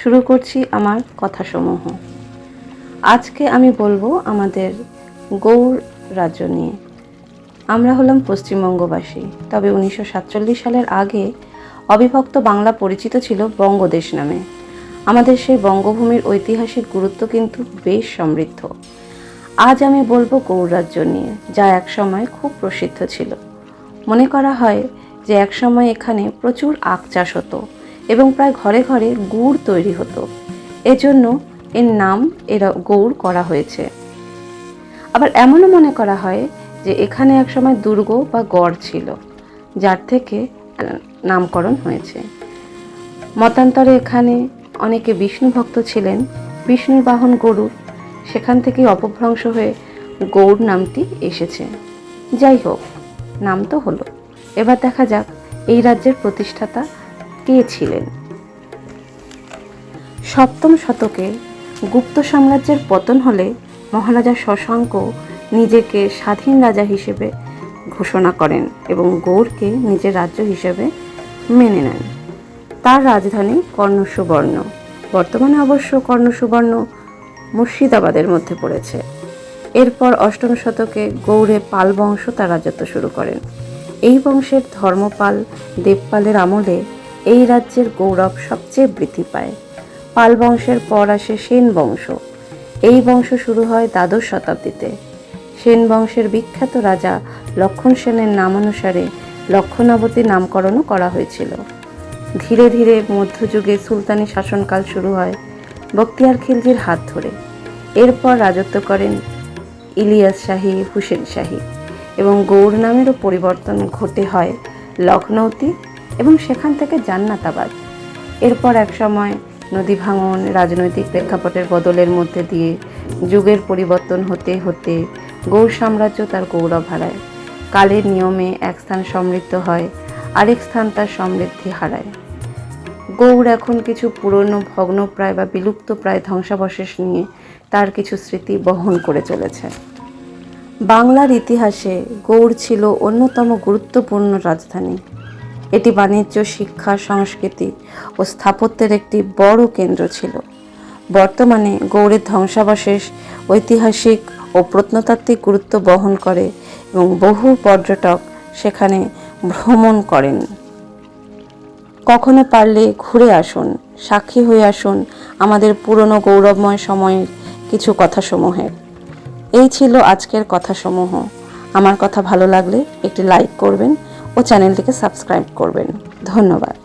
শুরু করছি আমার কথাসমূহ। আজকে আমি বলবো আমাদের গৌড় রাজ্য নিয়ে। আমরা হলাম পশ্চিমবঙ্গবাসী, তবে 1947 সালের আগে অবিভক্ত বাংলা পরিচিত ছিল বঙ্গদেশ নামে। আমাদের সেই বঙ্গভূমির ঐতিহাসিক গুরুত্ব কিন্তু বেশ সমৃদ্ধ। আজ আমি বলবো গৌড় রাজ্য নিয়ে, যা একসময় খুব প্রসিদ্ধ ছিল। মনে করা হয় যে একসময় এখানে প্রচুর আখ চাষ হতো এবং প্রায় ঘরে ঘরে গুড় তৈরি হতো। এজন্য এর নাম গৌড় করা হয়েছে। আবার এমনও মনে করা হয় যে এখানে একসময় দুর্গ বা গড় ছিল, যার থেকে নামকরণ হয়েছে। মতান্তরে এখানে অনেকে বিষ্ণু ভক্ত ছিলেন। বিষ্ণুর বাহন গরুড়, সেখান থেকেই অপভ্রংশ হয়ে গৌড় নামটি এসেছে। যাই হোক, নাম তো হলো। এবার দেখা যাক এই রাজ্যের প্রতিষ্ঠাতা কে ছিলেন। 7ম শতকে গুপ্ত সাম্রাজ্যের পতন হলে মহারাজা শশাঙ্ক নিজেকে স্বাধীন রাজা হিসেবে ঘোষণা করেন এবং গৌড়কে নিজের রাজ্য হিসেবে মেনে নেন। তার রাজধানী কর্ণসুবর্ণ। বর্তমানে অবশ্য কর্ণসুবর্ণ মুর্শিদাবাদের মধ্যে পড়েছে। এরপর 8ম শতকে গৌড়ে পাল বংশ তার রাজত্ব শুরু করেন। এই বংশের ধর্মপাল দেবপালের আমলে এই রাজ্যের গৌরব সবচেয়ে বৃদ্ধি পায়। পাল বংশের পর আসে সেন বংশ। এই বংশ শুরু হয় দ্বাদশ শতাব্দীতে। সেন বংশের বিখ্যাত রাজা লক্ষণ সেনের নামানুসারে লক্ষণাবতীর নামকরণও করা হয়েছিল। ধীরে ধীরে মধ্যযুগে সুলতানি শাসনকাল শুরু হয় বখতিয়ার খিলজির হাত ধরে। এরপর রাজত্ব করেন ইলিয়াস শাহী, হুসেন শাহী এবং গৌড় নামেরও পরিবর্তন ঘটে হয় লখনৌতি এবং সেখান থেকে জান্নাতাবাদ। এরপর একসময় নদী ভাঙন, রাজনৈতিক প্রেক্ষাপটের বদলের মধ্যে দিয়ে যুগের পরিবর্তন হতে হতে গৌড় সাম্রাজ্য তার গৌরব হারায়। কালের নিয়মে এক স্থান সমৃদ্ধ হয়, আরেক স্থান তার সমৃদ্ধি হারায়। গৌড় এখন কিছু পুরনো ভগ্নপ্রায় বা বিলুপ্তপ্রায় ধ্বংসাবশেষ নিয়ে তার কিছু স্মৃতি বহন করে চলেছে। বাংলার ইতিহাসে গৌড় ছিল অন্যতম গুরুত্বপূর্ণ রাজধানী। এটি বাণিজ্য, শিক্ষা, সংস্কৃতি ও স্থাপত্যের একটি বড় কেন্দ্র ছিল। বর্তমানে গৌড়ের ধ্বংসাবশেষ ঐতিহাসিক ও প্রত্নতাত্ত্বিক গুরুত্ব বহন করে এবং বহু পর্যটক সেখানে ভ্রমণ করেন। কখনো পারলে ঘুরে আসুন, সাক্ষী হয়ে আসুন আমাদের পুরনো গৌরবময় সময়ের কিছু কথাসমূহের। এই ছিল আজকের কথাসমূহ। আমার কথা ভালো লাগলে একটি লাইক করবেন ও চ্যানেলটিকে সাবস্ক্রাইব করবেন। ধন্যবাদ।